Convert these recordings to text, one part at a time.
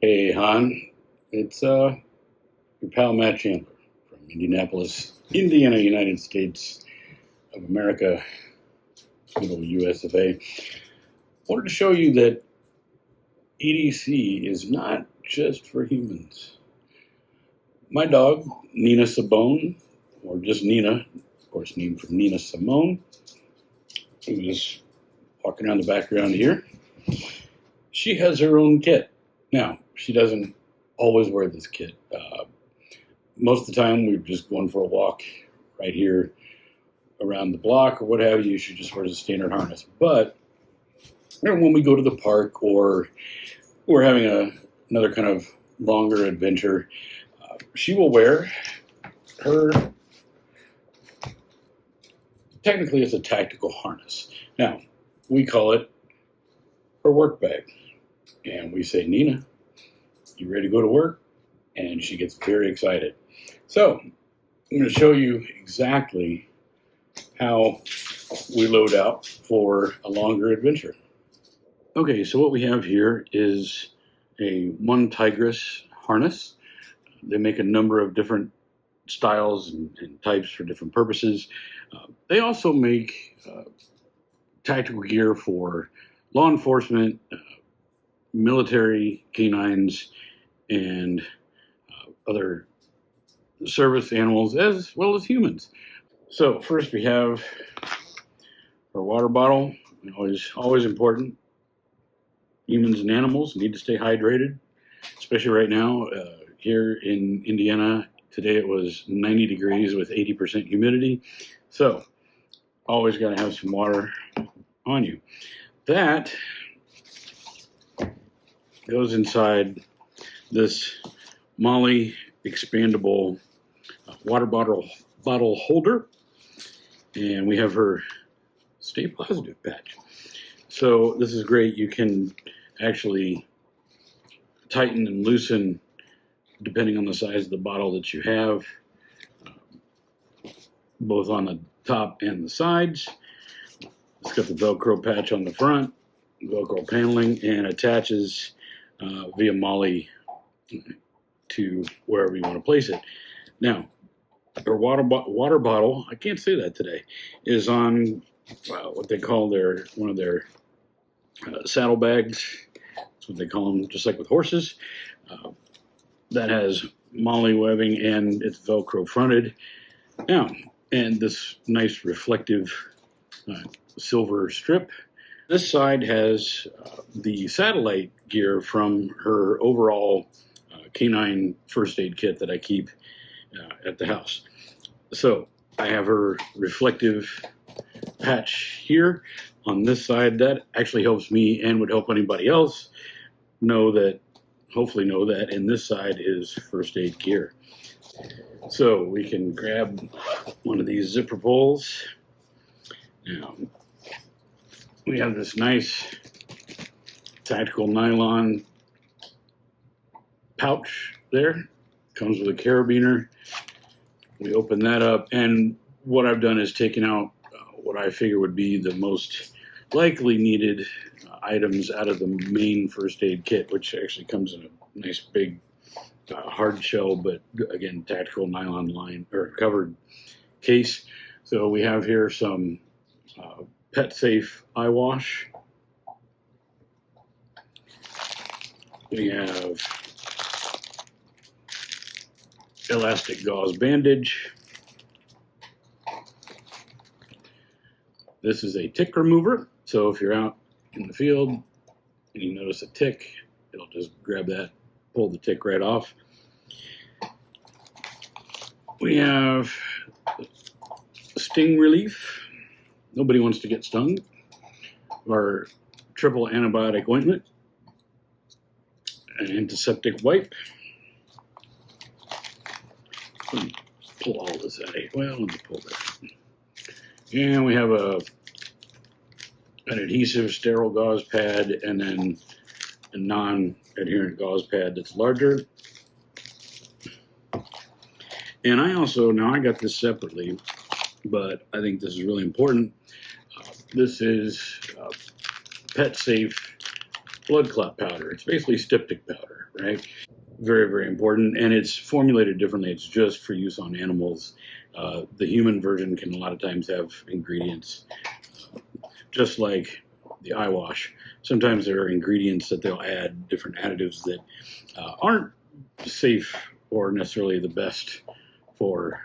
Hey, Han. It's your pal Matt Chandler from Indianapolis, Indiana, United States of America, little US of A. Wanted to show you that EDC is not just for humans. My dog, Nina Sibone, or just Nina, of course, named for Nina Simone, who is walking around the background here. She has her own kit. Now, she doesn't always wear this kit. Most of the time, we're just going for a walk right here around the block or what have you. She just wears a standard harness. But when we go to the park or we're having another kind of longer adventure, she will wear her, technically it's a tactical harness. Now, we call it her work bag. And we say, Nina, you ready to go to work? And she gets very excited. So I'm going to show you exactly how we load out for a longer adventure. Okay, so what we have here is a OneTigris harness. They make a number of different styles and types for different purposes. They also make tactical gear for law enforcement, military canines, and other service animals as well as humans. So first we have our water bottle. Always important. Humans and animals need to stay hydrated, especially right now here in Indiana. Today it was 90 degrees with 80% humidity. So always got to have some water on you. That goes inside this Molly expandable water bottle holder, and we have her Stay Positive patch. So this is great. You can actually tighten and loosen depending on the size of the bottle that you have, both on the top and the sides. It's got the Velcro patch on the front, Velcro paneling, and attaches via Molly to wherever you want to place it. Now, our water bottle, I can't say that today, is on what they call one of their saddlebags. That's what they call them, just like with horses. That has Molly webbing and it's Velcro fronted. Now, and this nice reflective silver strip. This side has the satellite gear from her overall Canine First Aid kit that I keep at the house. So I have her reflective patch here on this side. That actually helps me and would help anybody else hopefully know that, and this side is first aid gear. So we can grab one of these zipper pulls. Now, we have this nice tactical nylon pouch there. Comes with a carabiner. We open that up, and what I've done is taken out what I figure would be the most likely needed items out of the main first aid kit, which actually comes in a nice big hard shell, but again, tactical nylon line or covered case. So we have here some pet safe eye wash. We have elastic gauze bandage. This is a tick remover. So if you're out in the field and you notice a tick, it'll just grab that, pull the tick right off. We have sting relief. Nobody wants to get stung. Our triple antibiotic ointment, an antiseptic wipe. Let me pull all this out. Well, let me pull that. And we have an adhesive sterile gauze pad, and then a non-adherent gauze pad that's larger. And I also, now I got this separately, but I think this is really important. This is pet safe blood clot powder. It's basically styptic powder, right? Very, very important. And it's formulated differently. It's just for use on animals. The human version can a lot of times have ingredients, just like the eye wash. Sometimes there are ingredients that they'll add, different additives that aren't safe or necessarily the best for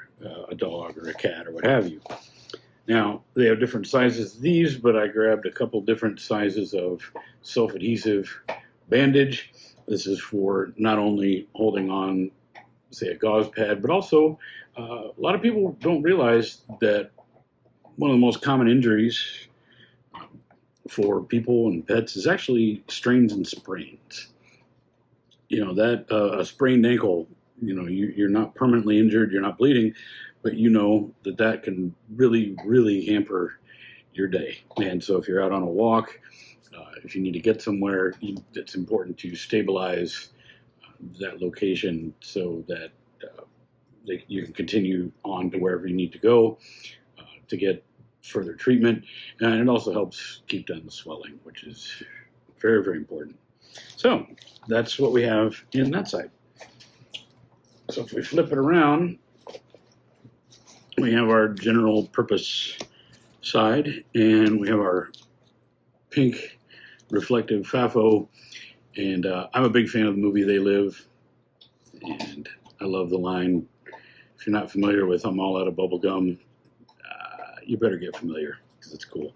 a dog or a cat or what have you. Now, they have different sizes of these, but I grabbed a couple different sizes of self-adhesive bandage. This is for not only holding on, say, a gauze pad, but also a lot of people don't realize that one of the most common injuries for people and pets is actually strains and sprains. You know, that a sprained ankle, you know, you're not permanently injured, you're not bleeding, but you know that that can really, really hamper your day. And so if you're out on a walk, if you need to get somewhere, it's important to stabilize that location so that you can continue on to wherever you need to go to get further treatment. And it also helps keep down the swelling, which is very, very important. So that's what we have in that side. So if we flip it around, we have our general purpose side, and we have our pink reflective FAFO. And I'm a big fan of the movie They Live, and I love the line. If you're not familiar with I'm all out of bubble gum, you better get familiar because it's cool.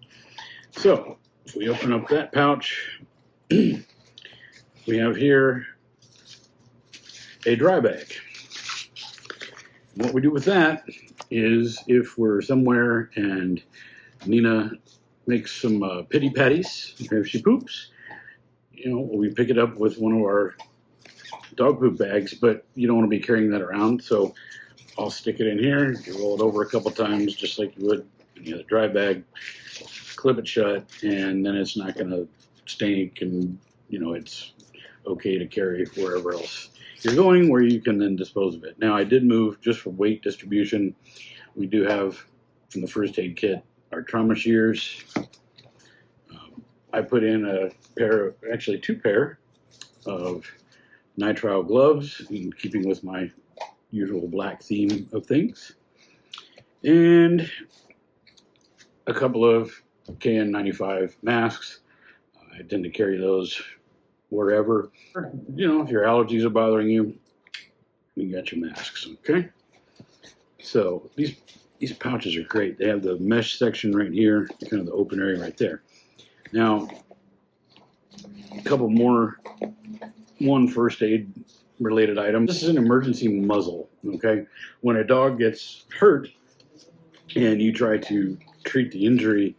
So if we open up that pouch, we have here a dry bag. What we do with that is if we're somewhere and Nina makes some pity patties, if she poops, you know, we pick it up with one of our dog poop bags, but you don't want to be carrying that around. So I'll stick it in here, you roll it over a couple times, just like you would any other dry bag, clip it shut, and then it's not going to stink, and you know it's okay to carry wherever else you're going, where you can then dispose of it. Now, I did move just for weight distribution. We do have from the first aid kit our trauma shears. I put in a pair, actually 2 pair of nitrile gloves, in keeping with my usual black theme of things, and a couple of KN95 masks. I tend to carry those wherever. You know, if your allergies are bothering you, you got your masks, okay? So these pouches are great. They have the mesh section right here, kind of the open area right there. Now, a couple more, one first aid related item. This is an emergency muzzle, okay? When a dog gets hurt and you try to treat the injury,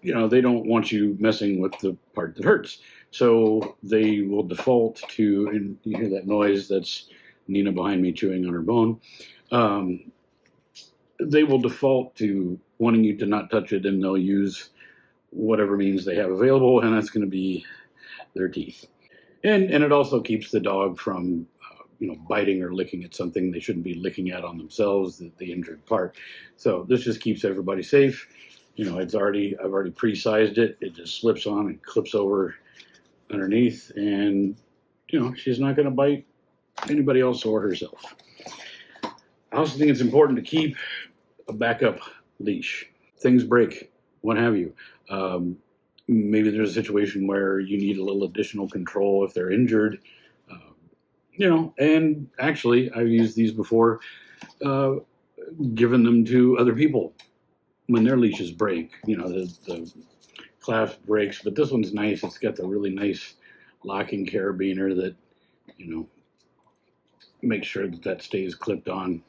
you know, they don't want you messing with the part that hurts. So they will default to, and you hear that noise, that's Nina behind me chewing on her bone. They will default to wanting you to not touch it, and they'll use whatever means they have available, and that's going to be their teeth. And it also keeps the dog from, you know, biting or licking at something they shouldn't be licking at on themselves, the injured part. So this just keeps everybody safe. You know, I've already pre-sized it. It just slips on and clips over underneath, and you know, she's not going to bite anybody else or herself. I also think it's important to keep a backup leash. Things break, what have you. Maybe there's a situation where you need a little additional control if they're injured. You know, and actually, I've used these before, given them to other people when their leashes break. You know, the clasp breaks, but this one's nice. It's got the really nice locking carabiner that, you know, makes sure that stays clipped on.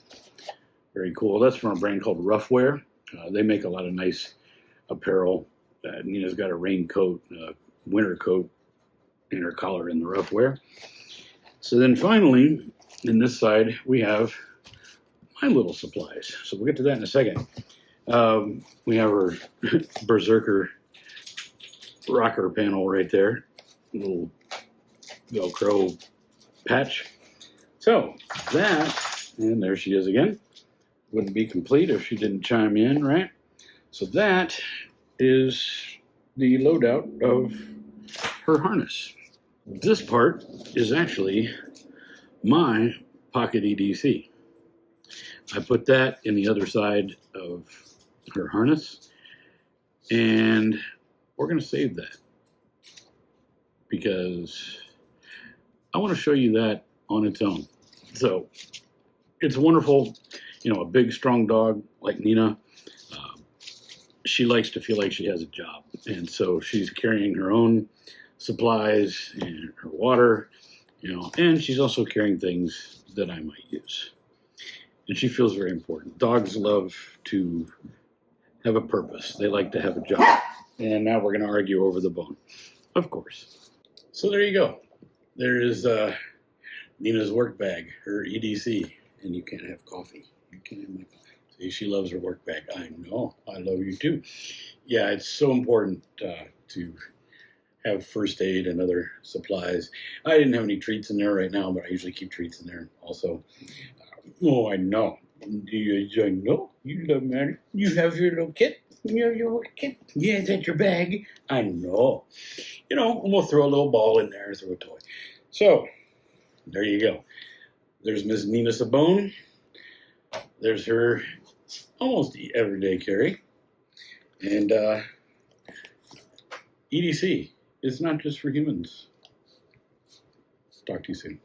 Very cool. That's from a brand called Roughwear. They make a lot of nice apparel. Nina's got a raincoat, winter coat in her collar in the Roughwear. So then finally, in this side, we have my little supplies. So we'll get to that in a second. We have our Berserker rocker panel right there, little Velcro patch. So that, and there she is again, wouldn't be complete if she didn't chime in, right? So that is the loadout of her harness. This part is actually my pocket EDC. I put that in the other side of her harness, and we're going to save that because I want to show you that on its own. So it's wonderful, you know, a big, strong dog like Nina. She likes to feel like she has a job, and so she's carrying her own supplies and her water, you know, and she's also carrying things that I might use. And she feels very important. Dogs love to have a purpose. They like to have a job. And now we're going to argue over the bone, of course. So there you go. There is Nina's work bag, her EDC, and you can't have coffee. You can't have my coffee. See, she loves her work bag. I know. I love you too. Yeah, it's so important to have first aid and other supplies. I didn't have any treats in there right now, but I usually keep treats in there also. Oh, I know. I know. You love Mary. You have your little kit. You have your work kit. Yeah, is that your bag? I know. You know, we'll throw a little ball in there, throw a toy. So, there you go. There's Miss Nina Sibone. There's her almost everyday carry. And EDC is not just for humans. Talk to you soon.